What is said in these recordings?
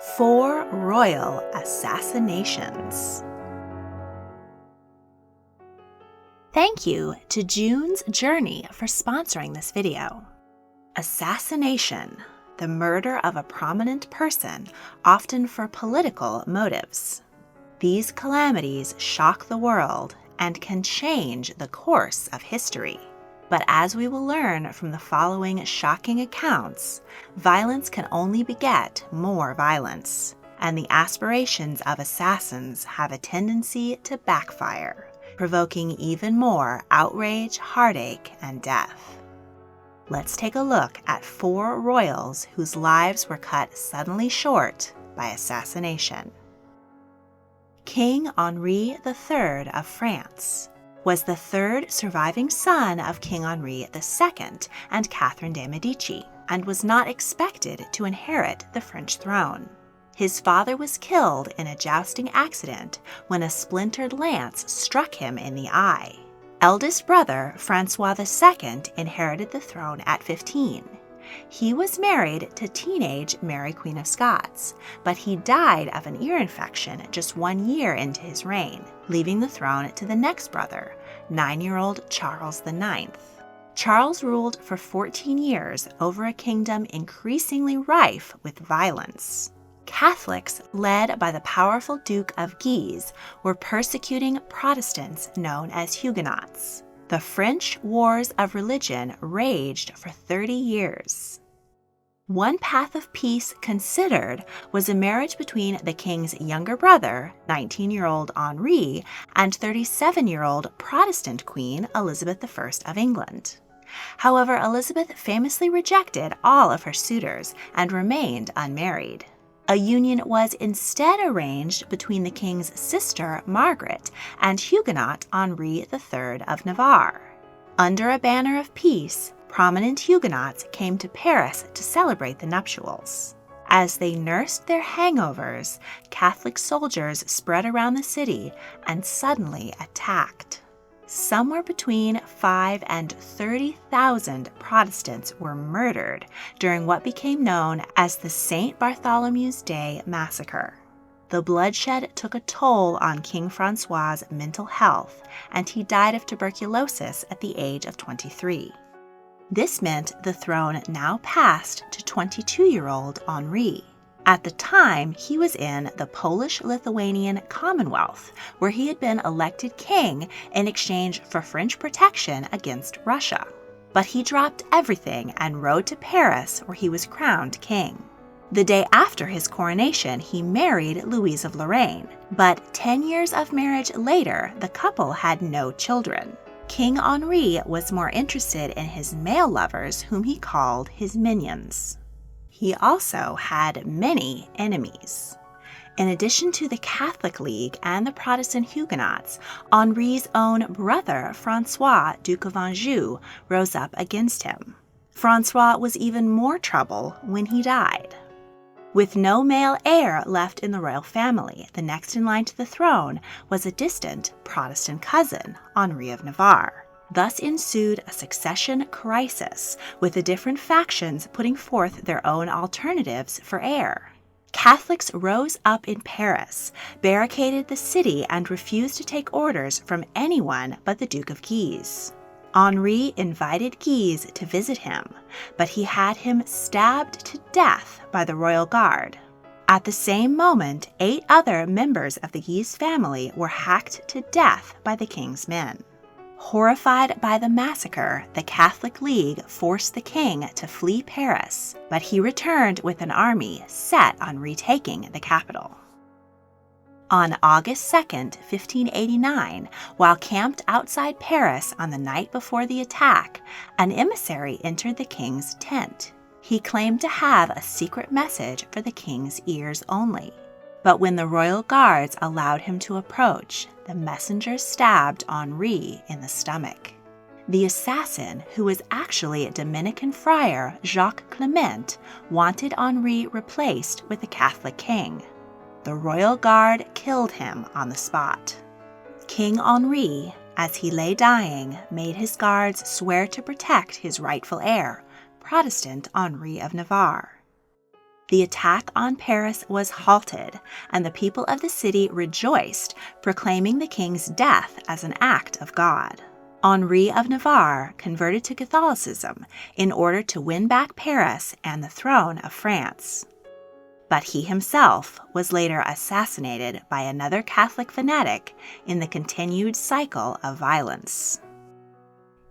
4 Royal Assassinations. Thank you to June's Journey for sponsoring this video. Assassination, the murder of a prominent person, often for political motives. These calamities shock the world and can change the course of history. But as we will learn from the following shocking accounts, violence can only beget more violence, and the aspirations of assassins have a tendency to backfire, provoking even more outrage, heartache, and death. Let's take a look at 4 royals whose lives were cut suddenly short by assassination. King Henri III of France was the 3rd surviving son of King Henri II and Catherine de' Medici, and was not expected to inherit the French throne. His father was killed in a jousting accident when a splintered lance struck him in the eye. Eldest brother Francois II inherited the throne at 15. He was married to teenage Mary Queen of Scots, but he died of an ear infection just 1 year into his reign, leaving the throne to the next brother, 9-year-old Charles IX. Charles ruled for 14 years over a kingdom increasingly rife with violence. Catholics, led by the powerful Duke of Guise, were persecuting Protestants known as Huguenots. The French Wars of Religion raged for 30 years. One path of peace considered was a marriage between the king's younger brother, 19-year-old Henri, and 37-year-old Protestant Queen Elizabeth I of England. However, Elizabeth famously rejected all of her suitors and remained unmarried. A union was instead arranged between the king's sister, Margaret, and Huguenot Henri III of Navarre. Under a banner of peace, prominent Huguenots came to Paris to celebrate the nuptials. As they nursed their hangovers, Catholic soldiers spread around the city and suddenly attacked. Somewhere between 5,000 and 30,000 Protestants were murdered during what became known as the St. Bartholomew's Day Massacre. The bloodshed took a toll on King Francois's mental health, and he died of tuberculosis at the age of 23. This meant the throne now passed to 22-year-old Henri. At the time, he was in the Polish-Lithuanian Commonwealth, where he had been elected king in exchange for French protection against Russia. But he dropped everything and rode to Paris, where he was crowned king. The day after his coronation, he married Louise of Lorraine, but 10 years of marriage later, the couple had no children. King Henri was more interested in his male lovers, whom he called his minions. He also had many enemies. In addition to the Catholic League and the Protestant Huguenots, Henri's own brother, Francois, Duke of Anjou, rose up against him. Francois was even more trouble when he died. With no male heir left in the royal family, the next in line to the throne was a distant Protestant cousin, Henri of Navarre. Thus ensued a succession crisis, with the different factions putting forth their own alternatives for heir. Catholics rose up in Paris, barricaded the city, and refused to take orders from anyone but the Duke of Guise. Henri invited Guise to visit him, but he had him stabbed to death by the royal guard. At the same moment, 8 other members of the Guise family were hacked to death by the king's men. Horrified by the massacre, the Catholic League forced the king to flee Paris, but he returned with an army set on retaking the capital. On August 2, 1589, while camped outside Paris on the night before the attack, an emissary entered the king's tent. He claimed to have a secret message for the king's ears only. But when the royal guards allowed him to approach, the messenger stabbed Henri in the stomach. The assassin, who was actually a Dominican friar, Jacques Clement, wanted Henri replaced with a Catholic king. The royal guard killed him on the spot. King Henri, as he lay dying, made his guards swear to protect his rightful heir, Protestant Henri of Navarre. The attack on Paris was halted, and the people of the city rejoiced, proclaiming the king's death as an act of God. Henri of Navarre converted to Catholicism in order to win back Paris and the throne of France. But he himself was later assassinated by another Catholic fanatic in the continued cycle of violence.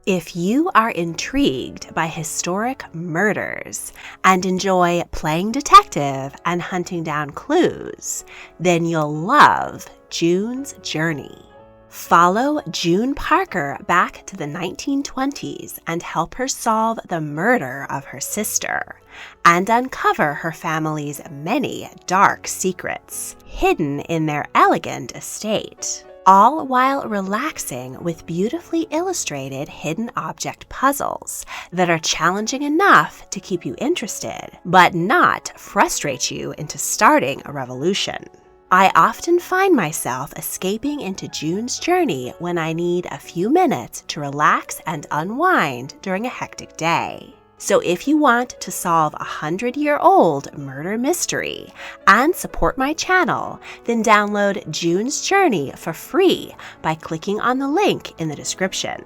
If you are intrigued by historic murders and enjoy playing detective and hunting down clues, then you'll love June's Journey. Follow June Parker back to the 1920s and help her solve the murder of her sister and uncover her family's many dark secrets hidden in their elegant estate, all while relaxing with beautifully illustrated hidden object puzzles that are challenging enough to keep you interested, but not frustrate you into starting a revolution. I often find myself escaping into June's Journey when I need a few minutes to relax and unwind during a hectic day. So if you want to solve a 100-year-old murder mystery and support my channel, then download June's Journey for free by clicking on the link in the description.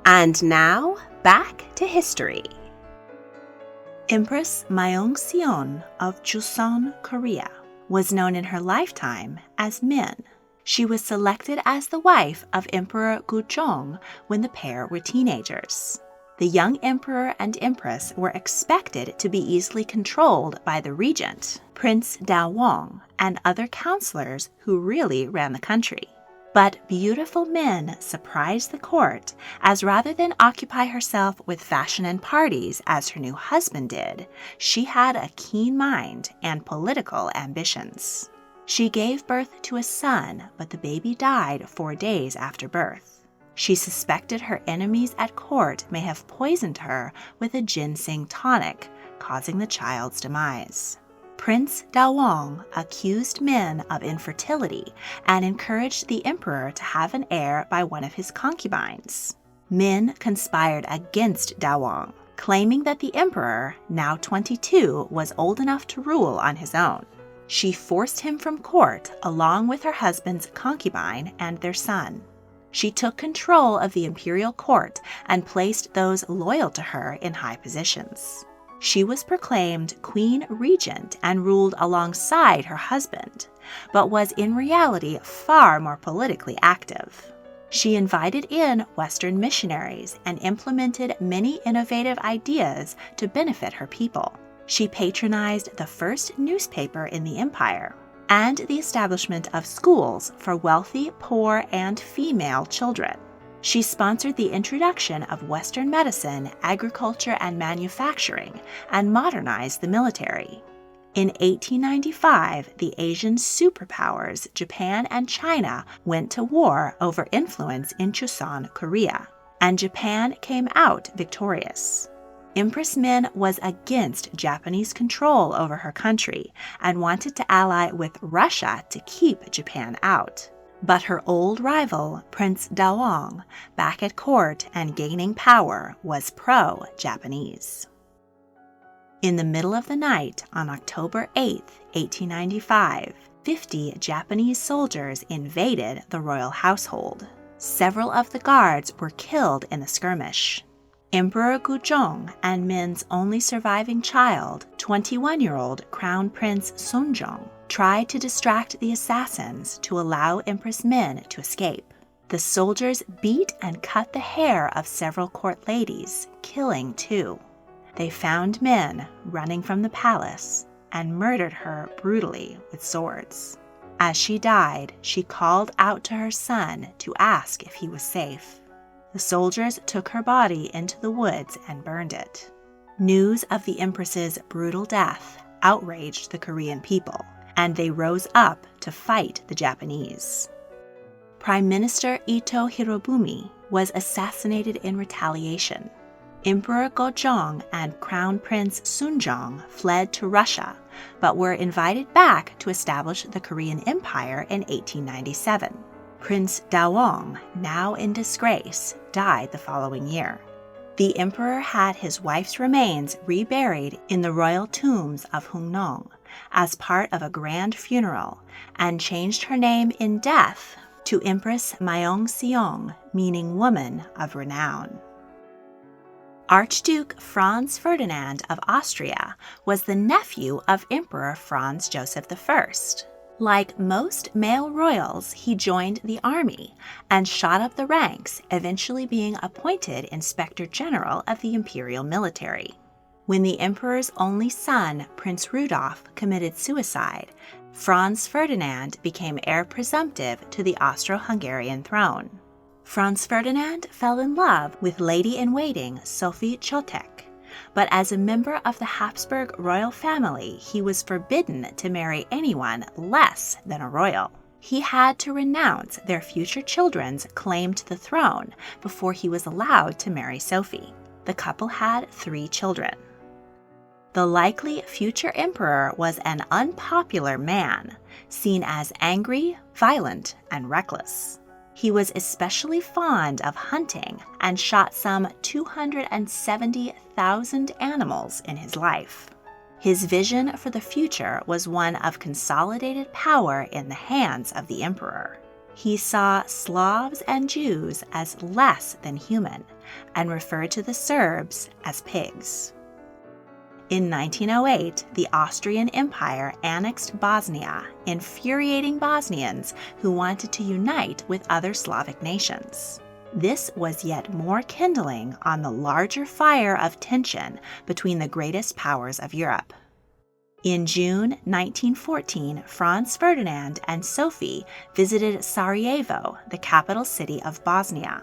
And now, back to history. Empress Myeongseong of Joseon, Korea, was known in her lifetime as Min. She was selected as the wife of Emperor Guzhong when the pair were teenagers. The young emperor and empress were expected to be easily controlled by the regent, Prince Daowang, and other counselors who really ran the country. But beautiful Min surprised the court, as rather than occupy herself with fashion and parties as her new husband did, she had a keen mind and political ambitions. She gave birth to a son, but the baby died 4 days after birth. She suspected her enemies at court may have poisoned her with a ginseng tonic, causing the child's demise. Prince Daowang accused Min of infertility and encouraged the emperor to have an heir by one of his concubines. Min conspired against Daowang, claiming that the emperor, now 22, was old enough to rule on his own. She forced him from court along with her husband's concubine and their son. She took control of the imperial court and placed those loyal to her in high positions. She was proclaimed Queen Regent and ruled alongside her husband, but was in reality far more politically active. She invited in Western missionaries and implemented many innovative ideas to benefit her people. She patronized the first newspaper in the empire and the establishment of schools for wealthy, poor, and female children. She sponsored the introduction of Western medicine, agriculture, and manufacturing, and modernized the military. In 1895, the Asian superpowers, Japan and China, went to war over influence in Joseon, Korea, and Japan came out victorious. Empress Min was against Japanese control over her country and wanted to ally with Russia to keep Japan out. But her old rival, Prince Daowang, back at court and gaining power, was pro-Japanese. In the middle of the night on October 8, 1895, 50 Japanese soldiers invaded the royal household. Several of the guards were killed in the skirmish. Emperor Guzhong and Min's only surviving child, 21-year-old Crown Prince Sunjong, tried to distract the assassins to allow Empress Min to escape. The soldiers beat and cut the hair of several court ladies, killing 2. They found Min running from the palace and murdered her brutally with swords. As she died, she called out to her son to ask if he was safe. The soldiers took her body into the woods and burned it. News of the Empress's brutal death outraged the Korean people, and they rose up to fight the Japanese. Prime Minister Ito Hirobumi was assassinated in retaliation. Emperor Guzhong and Crown Prince Sunjong fled to Russia, but were invited back to establish the Korean Empire in 1897. Prince Daowang, now in disgrace, died the following year. The emperor had his wife's remains reburied in the royal tombs of Hungnong as part of a grand funeral and changed her name in death to Empress Myeongseong, meaning woman of renown. Archduke Franz Ferdinand of Austria was the nephew of Emperor Franz Joseph I. Like most male royals, he joined the army and shot up the ranks, eventually being appointed Inspector General of the imperial military. When the emperor's only son, Prince Rudolf, committed suicide, Franz Ferdinand became heir presumptive to the Austro-Hungarian throne. Franz Ferdinand fell in love with lady-in-waiting Sophie Chotek, but as a member of the Habsburg royal family, he was forbidden to marry anyone less than a royal. He had to renounce their future children's claim to the throne before he was allowed to marry Sophie. The couple had 3 children. The likely future emperor was an unpopular man, seen as angry, violent, and reckless. He was especially fond of hunting and shot some 270,000 animals in his life. His vision for the future was one of consolidated power in the hands of the emperor. He saw Slavs and Jews as less than human and referred to the Serbs as pigs. In 1908, the Austrian Empire annexed Bosnia, infuriating Bosnians who wanted to unite with other Slavic nations. This was yet more kindling on the larger fire of tension between the greatest powers of Europe. In June 1914, Franz Ferdinand and Sophie visited Sarajevo, the capital city of Bosnia.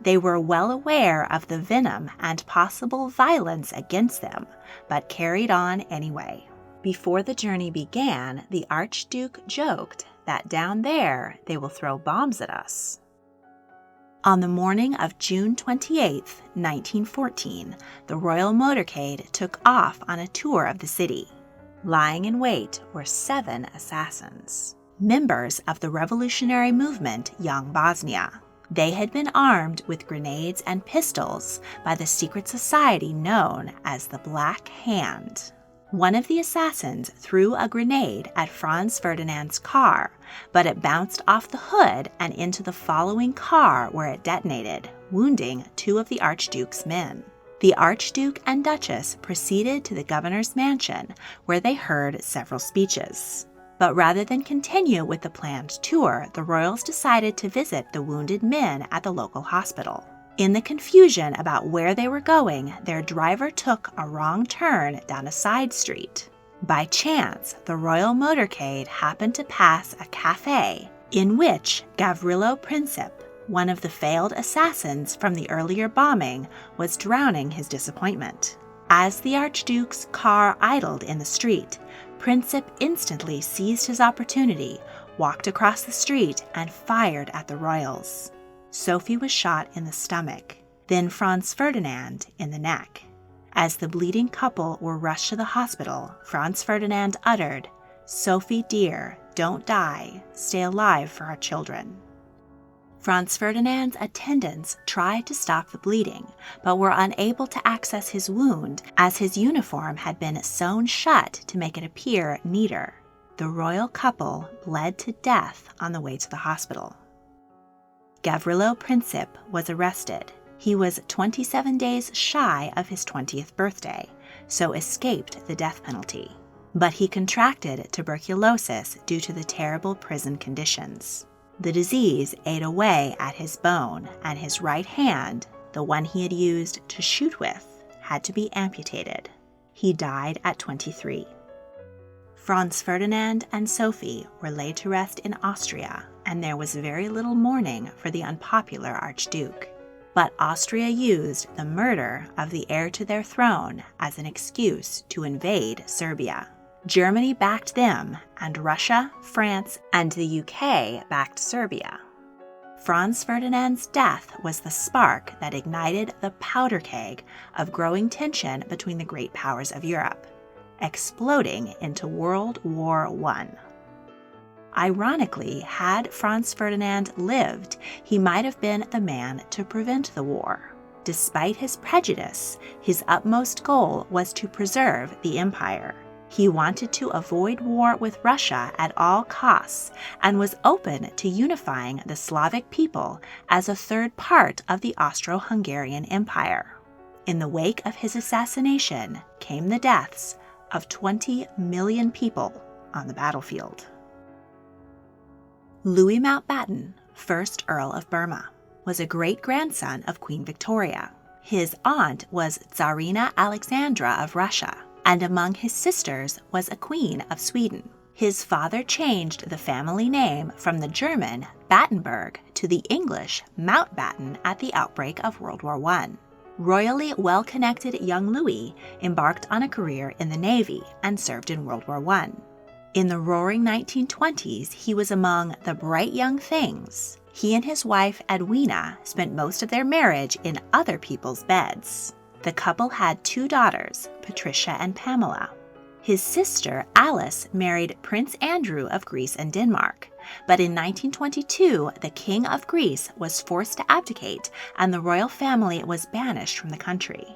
They were well aware of the venom and possible violence against them, but carried on anyway. Before the journey began, the Archduke joked that down there they will throw bombs at us. On the morning of June 28, 1914, the royal motorcade took off on a tour of the city. Lying in wait were 7 assassins, members of the revolutionary movement Young Bosnia. They had been armed with grenades and pistols by the secret society known as the Black Hand. One of the assassins threw a grenade at Franz Ferdinand's car, but it bounced off the hood and into the following car where it detonated, wounding 2 of the Archduke's men. The Archduke and Duchess proceeded to the governor's mansion, where they heard several speeches. But rather than continue with the planned tour, the royals decided to visit the wounded men at the local hospital. In the confusion about where they were going, their driver took a wrong turn down a side street. By chance, the royal motorcade happened to pass a cafe in which Gavrilo Princip, one of the failed assassins from the earlier bombing, was drowning his disappointment. As the Archduke's car idled in the street, Princip instantly seized his opportunity, walked across the street, and fired at the royals. Sophie was shot in the stomach, then Franz Ferdinand in the neck. As the bleeding couple were rushed to the hospital, Franz Ferdinand uttered, "Sophie dear, don't die, stay alive for our children." Franz Ferdinand's attendants tried to stop the bleeding, but were unable to access his wound as his uniform had been sewn shut to make it appear neater. The royal couple bled to death on the way to the hospital. Gavrilo Princip was arrested. He was 27 days shy of his 20th birthday, so escaped the death penalty. But he contracted tuberculosis due to the terrible prison conditions. The disease ate away at his bone, and his right hand, the one he had used to shoot with, had to be amputated. He died at 23. Franz Ferdinand and Sophie were laid to rest in Austria, and there was very little mourning for the unpopular Archduke. But Austria used the murder of the heir to their throne as an excuse to invade Serbia. Germany backed them, and Russia, France, and the UK backed Serbia. Franz Ferdinand's death was the spark that ignited the powder keg of growing tension between the great powers of Europe, exploding into World War I. Ironically, had Franz Ferdinand lived, he might have been the man to prevent the war. Despite his prejudice, his utmost goal was to preserve the empire. He wanted to avoid war with Russia at all costs and was open to unifying the Slavic people as a third part of the Austro-Hungarian Empire. In the wake of his assassination came the deaths of 20 million people on the battlefield. Louis Mountbatten, 1st Earl of Burma, was a great-grandson of Queen Victoria. His aunt was Tsarina Alexandra of Russia, and among his sisters was a queen of Sweden. His father changed the family name from the German Battenberg to the English Mountbatten at the outbreak of World War I. Royally well-connected young Louis embarked on a career in the Navy and served in World War I. In the roaring 1920s, he was among the bright young things. He and his wife Edwina spent most of their marriage in other people's beds. The couple had 2 daughters, Patricia and Pamela. His sister Alice married Prince Andrew of Greece and Denmark, but in 1922 the King of Greece was forced to abdicate and the royal family was banished from the country.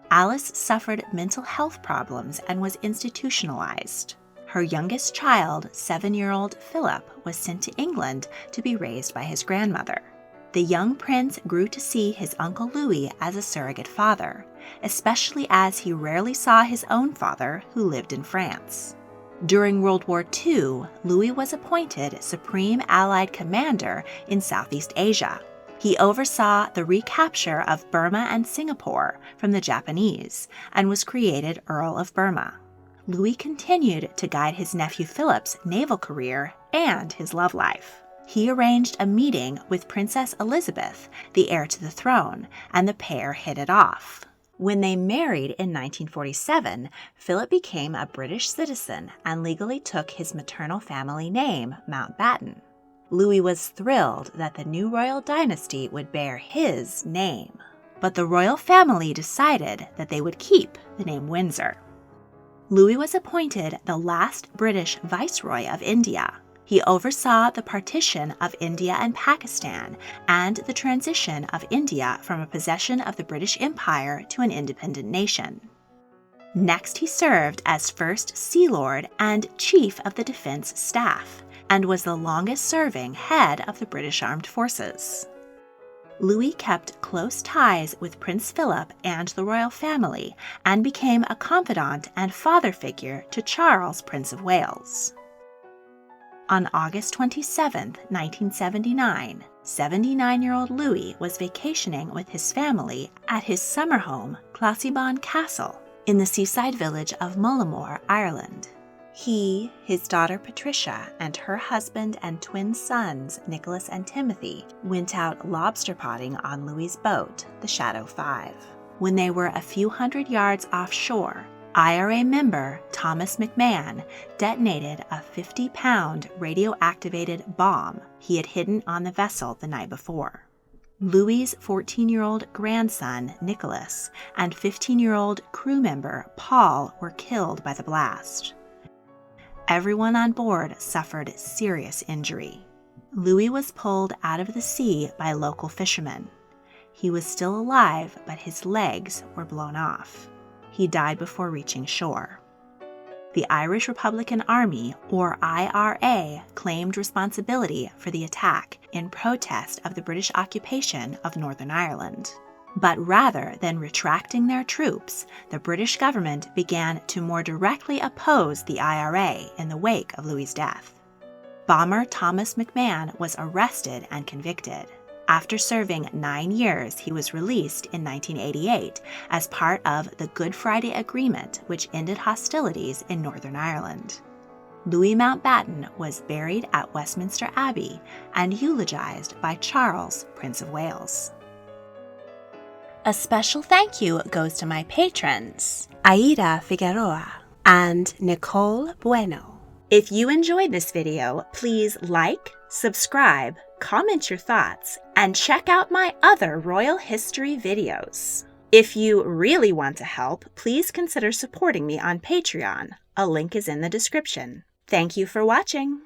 Alice suffered mental health problems and was institutionalized. Her youngest child, 7-year-old Philip, was sent to England to be raised by his grandmother. The young prince grew to see his Uncle Louis as a surrogate father, especially as he rarely saw his own father, who lived in France. During World War II, Louis was appointed Supreme Allied Commander in Southeast Asia. He oversaw the recapture of Burma and Singapore from the Japanese and was created Earl of Burma. Louis continued to guide his nephew Philip's naval career and his love life. He arranged a meeting with Princess Elizabeth, the heir to the throne, and the pair hit it off. When they married in 1947, Philip became a British citizen and legally took his maternal family name, Mountbatten. Louis was thrilled that the new royal dynasty would bear his name, but the royal family decided that they would keep the name Windsor. Louis was appointed the last British Viceroy of India. He oversaw the partition of India and Pakistan and the transition of India from a possession of the British Empire to an independent nation. Next, he served as First Sea Lord and Chief of the Defense Staff, and was the longest-serving head of the British Armed Forces. Louis kept close ties with Prince Philip and the royal family and became a confidant and father figure to Charles, Prince of Wales. On August 27, 1979, 79-year-old Louis was vacationing with his family at his summer home, Classiebawn Castle, in the seaside village of Mullimore, Ireland. He, his daughter Patricia, and her husband and twin sons, Nicholas and Timothy, went out lobster potting on Louis's boat, the Shadow 5. When they were a few hundred yards offshore, IRA member Thomas McMahon detonated a 50-pound radioactivated bomb he had hidden on the vessel the night before. Louis's 14-year-old grandson, Nicholas, and 15-year-old crew member, Paul, were killed by the blast. Everyone on board suffered serious injury. Louis was pulled out of the sea by local fishermen. He was still alive, but his legs were blown off. He died before reaching shore. The Irish Republican Army, or IRA, claimed responsibility for the attack in protest of the British occupation of Northern Ireland. But rather than retracting their troops, the British government began to more directly oppose the IRA in the wake of Louis's death. Bomber Thomas McMahon was arrested and convicted. After serving 9 years, he was released in 1988 as part of the Good Friday Agreement, which ended hostilities in Northern Ireland. Louis Mountbatten was buried at Westminster Abbey and eulogized by Charles, Prince of Wales. A special thank you goes to my patrons, Aida Figueroa and Nicole Bueno. If you enjoyed this video, please like, subscribe, comment your thoughts, and check out my other royal history videos. If you really want to help, please consider supporting me on Patreon. A link is in the description. Thank you for watching.